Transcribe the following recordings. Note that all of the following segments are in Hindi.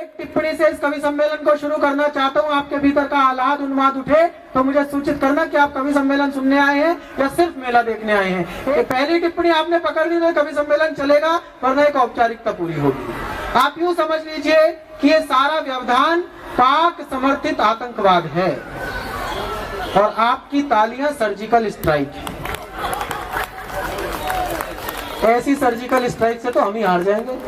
एक टिप्पणी से इस कवि सम्मेलन को शुरू करना चाहता हूं। आपके भीतर का आह्लाद उन्माद उठे तो मुझे सूचित करना कि आप कवि सम्मेलन सुनने आए हैं या सिर्फ मेला देखने आए हैं। ये पहली टिप्पणी आपने पकड़ ली तो कवि सम्मेलन चलेगा, वरना एक औपचारिकता पूरी होगी। आप यूं समझ लीजिए कि ये सारा व्यवधान पाक समर्थित आतंकवाद है और आपकी तालियां सर्जिकल स्ट्राइक है। ऐसी सर्जिकल स्ट्राइक से तो हम ही हार जाएंगे।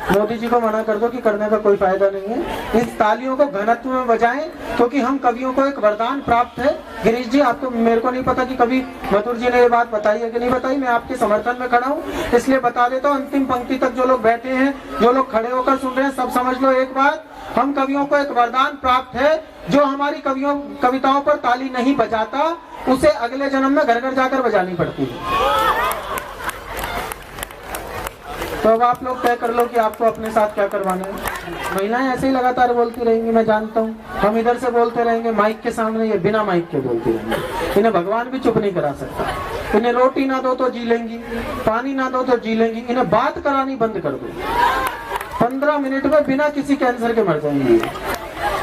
मोदी जी को मना कर दो कि करने का कोई फायदा नहीं है। इस तालियों को घनत्व में बजाएं, क्योंकि हम कवियों को एक वरदान प्राप्त है। गिरीश जी, आपको, मेरे को नहीं पता कि कभी मथुर जी ने ये बात बताई है कि नहीं बताई, मैं आपके समर्थन में खड़ा हूँ इसलिए बता देता हूँ। अंतिम पंक्ति तक जो लोग बैठे हैं, जो लोग खड़े होकर सुन रहे हैं, सब समझ लो एक बात, हम कवियों को एक वरदान प्राप्त है। जो हमारी कविताओं पर ताली नहीं बजाता उसे अगले जन्म में घर घर जाकर बजानी पड़ती है। तो अब आप लोग तय कर लो कि आपको अपने साथ क्या करवाना है। महिलाएं ऐसे ही लगातार बोलती रहेंगी, मैं जानता हूँ। हम इधर से बोलते रहेंगे माइक के सामने, ये बिना माइक के बोलती रहेंगी। इन्हें भगवान भी चुप नहीं करा सकता। इन्हें रोटी ना दो तो जी लेंगी, पानी ना दो तो जी लेंगी। इन्हें बात करानी बंद कर दो, 15 मिनट में बिना किसी कैंसर के मर जाएंगी।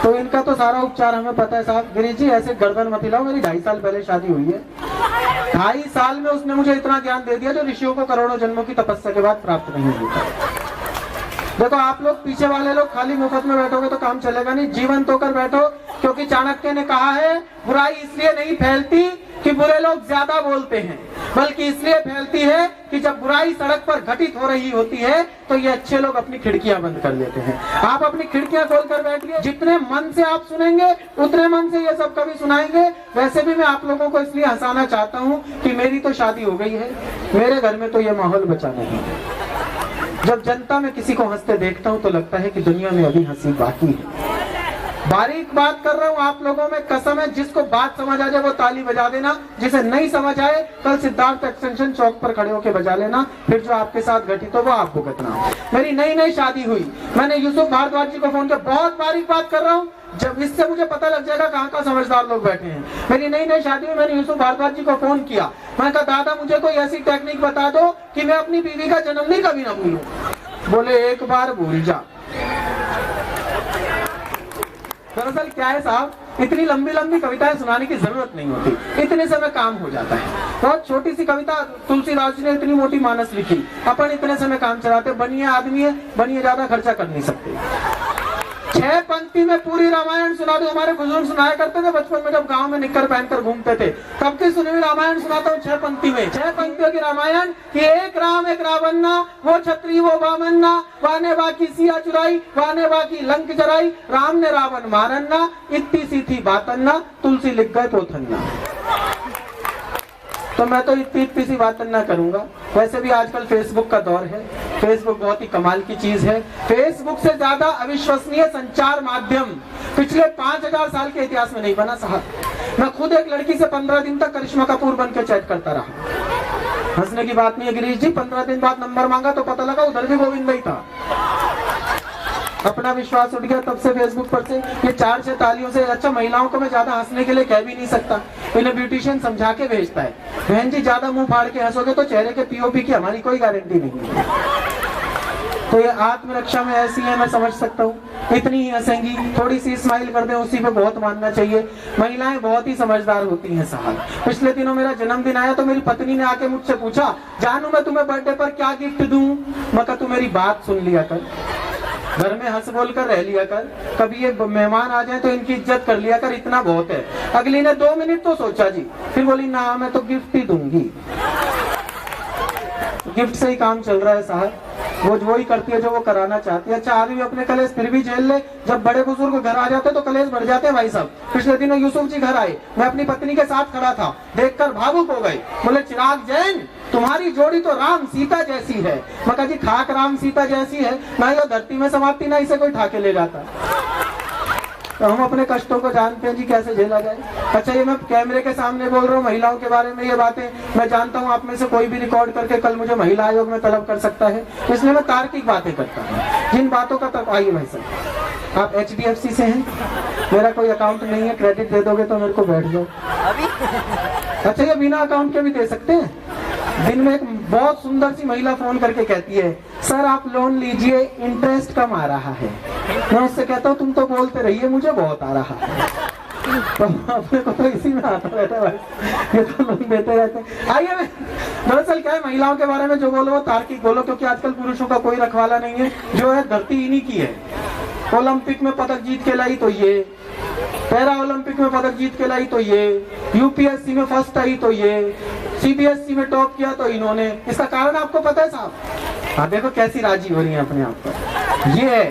तो इनका तो सारा उपचार हमें पता है साहब। गिरीश जी, ऐसे गर्दन मत हिलाओ। मेरी 2.5 साल पहले शादी हुई है। 2.5 साल में उसने मुझे इतना ज्ञान दे दिया जो ऋषियों को करोड़ों जन्मों की तपस्या के बाद प्राप्त नहीं होता। देखो, आप लोग पीछे वाले लोग खाली मुफ्त में बैठोगे तो काम चलेगा नहीं। जीवंत होकर बैठो, क्योंकि चाणक्य ने कहा है बुराई इसलिए नहीं फैलती कि बुरे लोग ज्यादा बोलते हैं, बल्कि इसलिए फैलती है कि जब बुराई सड़क पर घटित हो रही होती है तो ये अच्छे लोग अपनी खिड़कियां बंद कर लेते हैं। आप अपनी खिड़कियां खोलकर बैठिए। जितने मन से आप सुनेंगे उतने मन से ये सब कभी सुनाएंगे। वैसे भी मैं आप लोगों को इसलिए हंसाना चाहता हूँ कि मेरी तो शादी हो गई है, मेरे घर में तो ये माहौल बचा नहीं है। जब जनता में किसी को हंसते देखता हूँ तो लगता है कि दुनिया में अभी हंसी बाकी है। बारीक बात कर रहा हूँ आप लोगों में, कसम है। जिसको बात समझ आ जाए वो ताली बजा देना, जिसे नहीं समझ आए कल सिद्धार्थ एक्सटेंशन चौक पर खड़े होकर बजा लेना। फिर जो आपके साथ घटित हो वो आप भुगतना। मेरी नई शादी हुई, मैंने यूसुफ भारद्वाज जी को फोन किया। बहुत बारीक बात कर रहा हूँ, जब इससे मुझे पता लग जाएगा कहाँ का समझदार लोग बैठे हैं। मेरी नई शादी में मैंने यूसुफ भारद्वाज जी को फोन किया। मैंने कहा, दादा मुझे कोई ऐसी टेक्निक बता दो कि मैं अपनी बीवी का जन्मदिन कभी ना भूलूं। बोले, एक बार भूल जा। दरअसल क्या है साहब, इतनी लंबी कविताएं सुनाने की जरूरत नहीं होती, इतने से में काम हो जाता है। बहुत छोटी सी कविता तुलसीदास जी ने इतनी मोटी मानस लिखी, अपन इतने से में काम चलाते। बनिए आदमी है, बनिए, ज्यादा खर्चा कर नहीं सकते। 6 पंक्ति में पूरी रामायण सुना दो। हमारे बुजुर्ग सुनाया करते थे बचपन में, जब गांव में निक्कर पहनकर घूमते थे। तब की सुनी हुई रामायण सुनाता हूँ 6 पंक्ति में। 6 पंक्तियों की रामायण कि एक राम एक रावन्ना, वो छत्री वो बामन्ना, वाने बाकी सिया चुराई, वाने बाकी लंक जराई, राम ने रावण मारन्ना, इतनी सी थी बातन्ना, तुलसी लिख गए पोथन्ना। तो मैं तो इतनी सी बात ना करूंगा। वैसे भी आजकल फेसबुक का दौर है, फेसबुक बहुत ही कमाल की चीज है। फेसबुक से ज्यादा अविश्वसनीय संचार माध्यम पिछले 5000 साल के इतिहास में नहीं बना साहब। मैं खुद एक लड़की से 15 दिन तक करिश्मा कपूर बन के चैट करता रहा। हंसने की बात नहीं है गिरीश जी, 15 दिन बाद नंबर मांगा तो पता लगा उधर भी गोविंद भाई था। अपना विश्वास उठ गया तब से फेसबुक पर से। ये 4-6 तालियों से अच्छा, महिलाओं को मैं ज्यादा हंसने के लिए कह भी नहीं सकता, इन्हें ब्यूटिशियन समझा के भेजता है। बहन जी, ज्यादा मुंह फाड़ के हंसोगे तो चेहरे के पीओपी की हमारी कोई गारंटी नहीं है। तो ये आत्मरक्षा में ऐसी है, मैं समझ सकता हूँ। इतनी ही हंसेंगी, थोड़ी सी स्माइल कर दे, उसी पे बहुत मानना चाहिए। महिलाएं बहुत ही समझदार होती हैं साहब। पिछले दिनों मेरा जन्मदिन आया तो मेरी पत्नी ने आके मुझसे पूछा, जानू मैं तुम्हें बर्थडे पर क्या गिफ्ट दूं? मैं कहा, तू मेरी बात सुन लिया कर, घर में हंस बोल कर रह लिया कर, कभी ये मेहमान आ जाए तो इनकी इज्जत कर लिया कर, इतना बहुत है। अगली ने 2 मिनट तो सोचा जी, फिर बोली ना मैं तो गिफ्ट ही दूंगी। गिफ्ट से ही काम चल रहा है साहब। वो ही करती है जो वो कराना चाहती है। अच्छा, आदमी अपने कलेश फिर भी झेल ले। जब बड़े बुजुर्ग घर आ जाते तो कलेश बढ़ जाते हैं भाई साहब। पिछले दिनों यूसुफ जी घर आए, मैं अपनी पत्नी के साथ खड़ा था, देखकर भावुक हो गए। बोले, चिराग जैन तुम्हारी जोड़ी तो राम सीता जैसी है। मैं कहा, जी खाक राम सीता जैसी है ना, ये धरती में समाप्ति ना इसे कोई ठाके ले जाता। तो हम अपने कष्टों को जानते हैं जी, कैसे झेला जाए। अच्छा, ये मैं कैमरे के सामने बोल रहा हूँ महिलाओं के बारे में ये बातें, मैं जानता हूँ आप में से कोई भी रिकॉर्ड करके कल मुझे महिला आयोग में तलब कर सकता है, इसलिए मैं तार्किक बातें करता हूँ। जिन बातों का तब आइए भाई साहब, आप HDFC से हैं, मेरा कोई अकाउंट नहीं है, क्रेडिट दे दोगे तो मेरे को बैठ जाओ। अच्छा, ये बिना अकाउंट के भी दे सकते हैं। दिन में एक बहुत सुंदर सी महिला फोन करके कहती है, सर आप लोन लीजिए, इंटरेस्ट कम आ रहा है। मैं उससे कहता हूँ तुम तो बोलते रहिए, मुझे बहुत आ रहा है। तो अपने को तो इसी में आता रहता है, ये तो लोन देते रहते हैं। आइए, दरअसल क्या है, महिलाओं के बारे में जो बोलो वो तार्किक बोलो, क्योंकि आजकल पुरुषों का कोई रखवाला नहीं है। जो है धरती इन्हीं की है। ओलंपिक में पदक जीत के लाई तो ये, पैरा ओलंपिक में पदक जीत के लाई तो ये, यूपीएससी में फर्स्ट आई तो ये, सीबीएसई में टॉप किया तो इन्होंने। इसका कारण आपको पता है साहब? हाँ देखो कैसी राजी हो रही है अपने आप पर। ये है,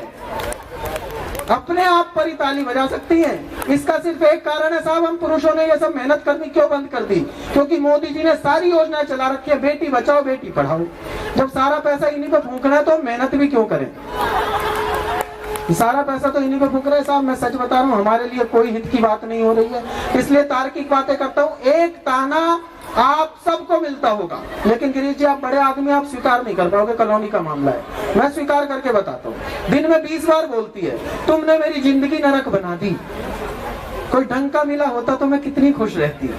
अपने आप पर ही ताली बजा सकती हैं। इसका सिर्फ एक कारण है साहब, हम पुरुषों ने ये सब मेहनत करनी क्यों बंद कर दी? क्योंकि मोदी जी ने सारी योजनाएं चला रखी है, बेटी बचाओ बेटी पढ़ाओ। जब सारा पैसा इन्हीं पे फूंकना है तो मेहनत भी क्यों करें? सारा पैसा तो इन्हीं पे फूंक रहे हैं साहब। मैं सच बता रहा हूँ, हमारे लिए कोई हित की बात नहीं हो रही है, इसलिए तार्किक बातें करता हूँ। एक ताना आप सबको मिलता होगा, लेकिन गिरीश जी आप बड़े आदमी, आप स्वीकार नहीं कर पाओगे। कॉलोनी का मामला है, मैं स्वीकार करके बताता हूँ। दिन में 20 बार बोलती है, तुमने मेरी जिंदगी नरक बना दी। कोई ढंग का मिला होता तो मैं कितनी खुश रहती।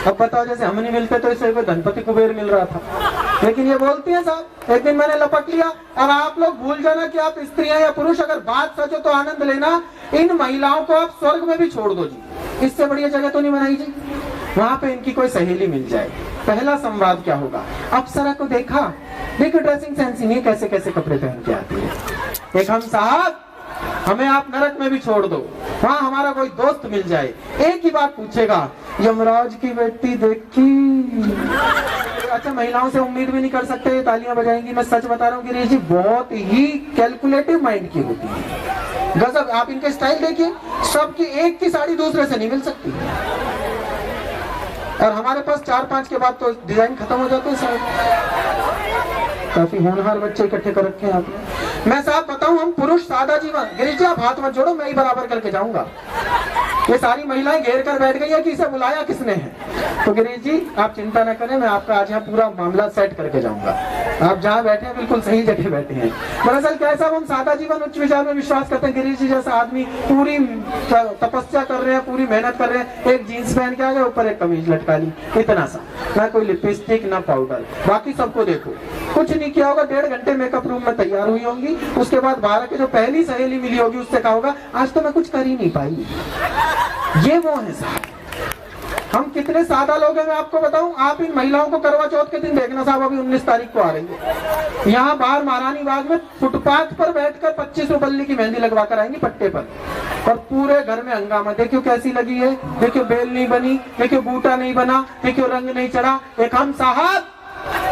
अब बताओ, जैसे हम नहीं मिलते तो इसे धनपति कुबेर मिल रहा था, लेकिन ये बोलती है साहब। एक दिन मैंने लपक लिया। और आप लोग भूल जाना कि आप स्त्री हैं या पुरुष, अगर बात सच हो तो आनंद लेना। इन महिलाओं को आप स्वर्ग में भी छोड़ दो जी, इससे बढ़िया जगह तो नहीं बनाई जी। वहां पे इनकी कोई सहेली मिल जाए। पहला संवाद क्या होगा? अप्सरा को देखा, देखो ड्रेसिंग सेंस नहीं, कैसे कैसे कपड़े पहन के आती है। एक हम साहब, हमें आप नरक में भी छोड़ दो, वहाँ हमारा कोई दोस्त मिल जाए, एक ही बात पूछेगा, यमराज की बेटी देखी? अच्छा, महिलाओं से उम्मीद भी नहीं कर सकते ये तालियां बजाएंगी। मैं सच बता रहा हूँ गिरीश जी, बहुत ही कैलकुलेटिव माइंड की होती है। गजब, आप इनके स्टाइल देखिए, सबकी एक की साड़ी दूसरे से नहीं मिल सकती। और हमारे पास 4-5 के बाद तो डिजाइन खत्म हो जाते हैं। काफी होनहार बच्चे इकट्ठे कर रखे हैं आपने। मैं साहब बताऊं, हम पुरुष सादा जीवन। गिरीश जी आप हाथ मत जोड़ो, मैं ही बराबर करके जाऊंगा। ये सारी महिलाएं घेर कर बैठ गई है कि इसे बुलाया किसने है। तो गिरीश जी आप चिंता न करें, मैं आपका आज यहाँ पूरा मामला सेट करके जाऊंगा। आप जहाँ बैठे हैं बिल्कुल सही जगह बैठे हैं। दरअसल क्या है साहब, हम सादा जीवन उच्च विचार में विश्वास करते हैं। गिरीश जी जैसा आदमी पूरी तपस्या कर रहे हैं, पूरी मेहनत कर रहे हैं, एक जीन्स पहन के आ गए, ऊपर एक कमीज लटका ली, इतना सा, ना कोई लिपस्टिक ना पाउडर। बाकी सबको देखो, कुछ नहीं किया होगा, 1.5 घंटे मेकअप रूम में तैयार हुई होंगी। उसके बाद 12 के जो पहली सहेली मिली होगी उससे कहा होगा आज तो मैं कुछ कर ही नहीं पाई। ये वो है साहब, हम कितने सादा लोग हैं मैं आपको बताऊं। आप इन महिलाओं को करवा चौथ के दिन देखना साहब, अभी 19 तारीख को आ रही है। यहाँ बाहर महारानी बाग में फुटपाथ पर बैठकर 25 रुपये की मेहंदी लगवा कर आएंगी पट्टे पर, और पूरे घर में हंगामा। देखियो कैसी लगी है, देखियो बेल नहीं बनी, देखियो बूटा नहीं बना, देखियो रंग नहीं चढ़ा। एक हम साहब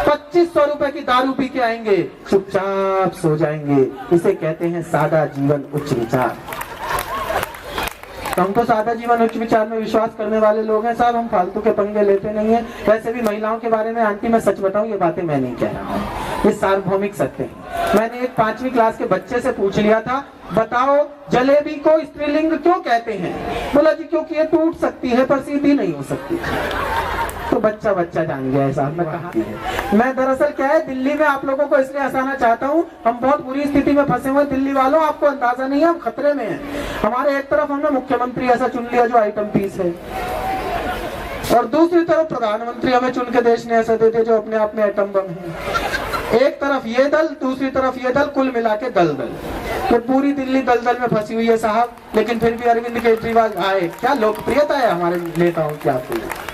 2500 रुपए की दारू पी के आएंगे, चुपचाप सो जाएंगे। इसे कहते हैं सादा जीवन उच्च विचार। हम तो सादा जीवन उच्च विचार में विश्वास करने वाले लोग हैं साहब, हम फालतू के पंगे लेते नहीं है। वैसे भी महिलाओं के बारे में आंटी मैं सच बताऊं, ये बातें मैं नहीं कह रहा हूँ, ये सार्वभौमिक सत्य है। मैंने एक 5वीं क्लास के बच्चे से पूछ लिया था, बताओ जलेबी को स्त्रीलिंग क्यों कहते हैं? बोला जी क्योंकि ये टूट सकती है पर सीधी नहीं हो सकती। तो बच्चा जान गया है साहब, मैं कहा है। मैं दरअसल क्या है, दिल्ली में आप लोगों को इसलिए हंसाना चाहता हूँ, हम बहुत बुरी स्थिति में फंसे हुए दिल्ली वालों, आपको अंदाजा नहीं है, हम खतरे में हैं। हमारे एक तरफ हमने मुख्यमंत्री ऐसा चुन लिया जो आइटम पीस है, और दूसरी तरफ प्रधानमंत्री हमें चुन के देश ने ऐसा देते जो अपने आप में एटम बम है। एक तरफ ये दल, दूसरी तरफ ये दल, कुल मिला के दलदल। तो पूरी दिल्ली दलदल में फंसी हुई है साहब। लेकिन फिर भी अरविंद केजरीवाल आए, क्या लोकप्रियता है हमारे नेताओं की आपको।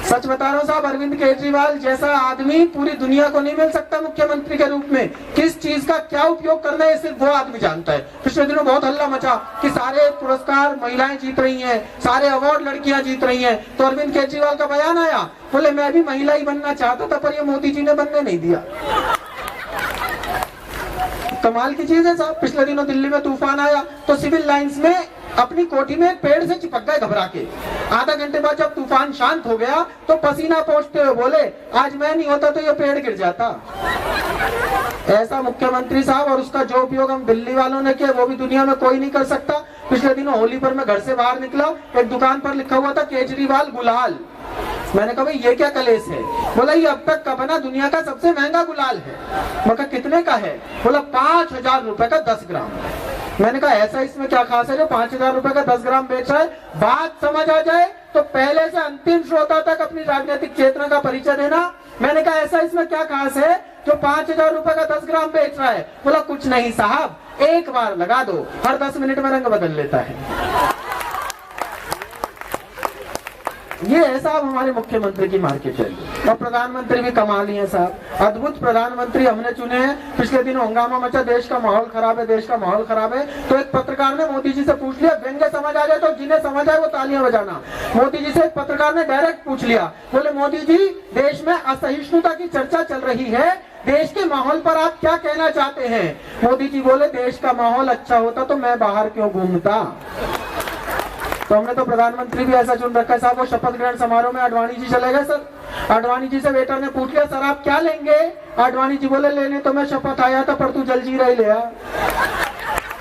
सच बता रहा हूँ साहब, अरविंद केजरीवाल जैसा आदमी पूरी दुनिया को नहीं मिल सकता मुख्यमंत्री के रूप में। किस चीज का क्या उपयोग करना है सिर्फ वो आदमी जानता है। पिछले दिनों बहुत हल्ला मचा कि सारे पुरस्कार महिलाएं जीत रही हैं, सारे अवार्ड लड़कियां जीत रही हैं। तो अरविंद केजरीवाल का बयान आया, बोले मैं भी महिला ही बनना चाहता था पर ये मोदी जी ने बनने नहीं दिया। कमाल की चीज है साहब। पिछले दिनों दिल्ली में तूफान आया तो सिविल लाइंस में अपनी कोठी में एक पेड़ से चिपक गए घबरा के। आधा घंटे बाद जब तूफान शांत हो गया तो पसीना पोंछते हुए बोले आज मैं नहीं होता तो ये पेड़ गिर जाता। ऐसा मुख्यमंत्री साहब, और उसका जो उपयोग हम दिल्ली वालों ने किया वो भी दुनिया में कोई नहीं कर सकता। पिछले दिनों होली पर मैं घर से बाहर निकला, एक दुकान पर लिखा हुआ था केजरीवाल गुलाल। मैंने कहा भाई ये क्या कलेस है? बोला ये अब तक का बना दुनिया का सबसे महंगा गुलाल है। मैं कहा कितने का है? बोला 5000 रुपए का 10 ग्राम। मैंने कहा ऐसा इसमें क्या खास है जो 5000 रुपए का 10 ग्राम बेच रहा है? बात समझ आ जाए तो पहले से अंतिम श्रोता तक अपनी राजनीतिक चेतना का परिचय देना। मैंने कहा ऐसा इसमें क्या खास है जो 5,000 रुपए का 10 ग्राम बेच रहा है। बोला कुछ नहीं साहब, एक बार लगा दो, हर 10 मिनट में रंग बदल लेता है। ये है साहब हमारे मुख्यमंत्री की मार्केट वैल्यू। और प्रधानमंत्री भी कमाल ही है साहब, अद्भुत प्रधानमंत्री हमने चुने हैं। पिछले दिन हंगामा मचा, देश का माहौल खराब है, देश का माहौल खराब है। तो एक पत्रकार ने मोदी जी से पूछ लिया, व्यंग्य समझ आ जाए तो जिन्हें समझ आए वो तालियां बजाना। मोदी जी से एक पत्रकार ने डायरेक्ट पूछ लिया, बोले मोदी जी देश में असहिष्णुता की चर्चा चल रही है, देश के माहौल पर आप क्या कहना चाहते हैं? मोदी जी बोले देश का माहौल अच्छा होता तो मैं बाहर क्यों घूमता। तो हमने तो प्रधानमंत्री भी ऐसा चुन रखा है साहब। वो शपथ ग्रहण समारोह में आडवाणी जी चले गए सर। आडवाणी जी से वेटर ने पूछ लिया, सर आप क्या लेंगे? आडवाणी जी बोले लेने तो मैं शपथ आया था, पर तू जलजीरा ही ले आ।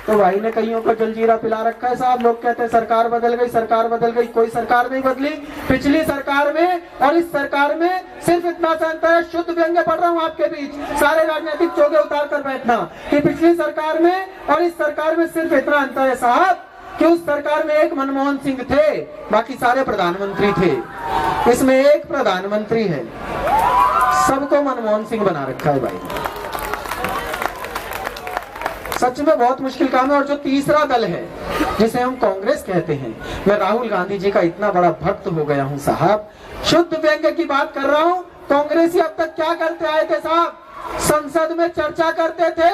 तो भाई ने कईयों को जलजीरा पिला रखा है साहब। लोग कहते हैं सरकार बदल गई, सरकार बदल गई। कोई सरकार नहीं बदली। पिछली सरकार में और इस सरकार में सिर्फ इतना सा अंतर है, शुद्ध व्यंग्य पढ़ रहा हूँ आपके बीच, सारे राजनीतिक चोगे उतार कर बैठना, कि पिछली सरकार में और इस सरकार में सिर्फ इतना अंतर है साहब कि उस सरकार में एक मनमोहन सिंह थे, बाकी सारे प्रधानमंत्री थे। इसमें एक प्रधानमंत्री है, सबको मनमोहन सिंह बना रखा है भाई। सच में बहुत मुश्किल काम है। और जो तीसरा दल है जिसे हम कांग्रेस कहते हैं, मैं राहुल गांधी जी का इतना बड़ा भक्त हो गया हूं साहब। शुद्ध व्यंग्य की बात कर रहा हूं। कांग्रेसी अब तक क्या करते आए थे साहब? संसद में चर्चा करते थे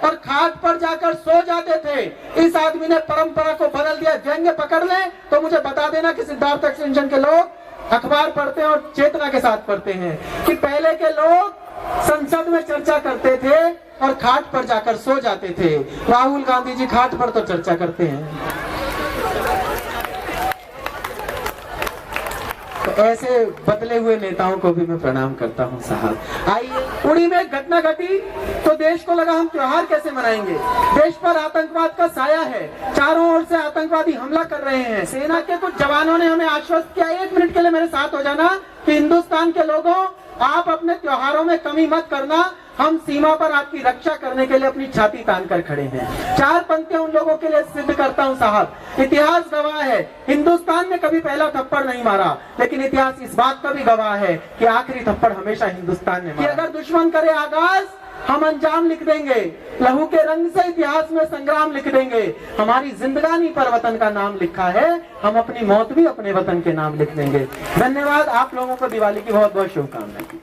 और खाट पर जाकर सो जाते थे। इस आदमी ने परंपरा को बदल दिया। व्यंग्य पकड़ ले तो मुझे बता देना कि सिद्धार्थ एक्सटेंशन के लोग अखबार पढ़ते हैं और चेतना के साथ पढ़ते हैं कि पहले के लोग संसद में चर्चा करते थे और खाट पर जाकर सो जाते थे। राहुल गांधी जी खाट पर तो चर्चा करते हैं। तो ऐसे बदले हुए नेताओं को भी मैं प्रणाम करता हूं साहब। आइए, उड़ी में एक घटना घटी तो देश को लगा हम त्योहार कैसे मनाएंगे। देश पर आतंकवाद का साया है, चारों ओर से आतंकवादी हमला कर रहे हैं। सेना के कुछ जवानों ने हमें आश्वस्त किया, 1 मिनट के लिए मेरे साथ हो जाना, कि हिंदुस्तान के लोगों आप अपने त्योहारों में कमी मत करना, हम सीमा पर आपकी रक्षा करने के लिए अपनी छाती तान कर खड़े हैं। 4 पंक्तियां उन लोगों के लिए सिद्ध करता हूं साहब। इतिहास गवाह है, हिंदुस्तान ने कभी पहला थप्पड़ नहीं मारा, लेकिन इतिहास इस बात का भी गवाह है कि आखिरी थप्पड़ हमेशा हिंदुस्तान ने मारा। कि अगर दुश्मन करे आगाज, हम अंजाम लिख देंगे। लहू के रंग से इतिहास में संग्राम लिख देंगे। हमारी जिंदगानी पर वतन का नाम लिखा है, हम अपनी मौत भी अपने वतन के नाम लिख देंगे। धन्यवाद। आप लोगों को दिवाली की बहुत बहुत शुभकामनाएं।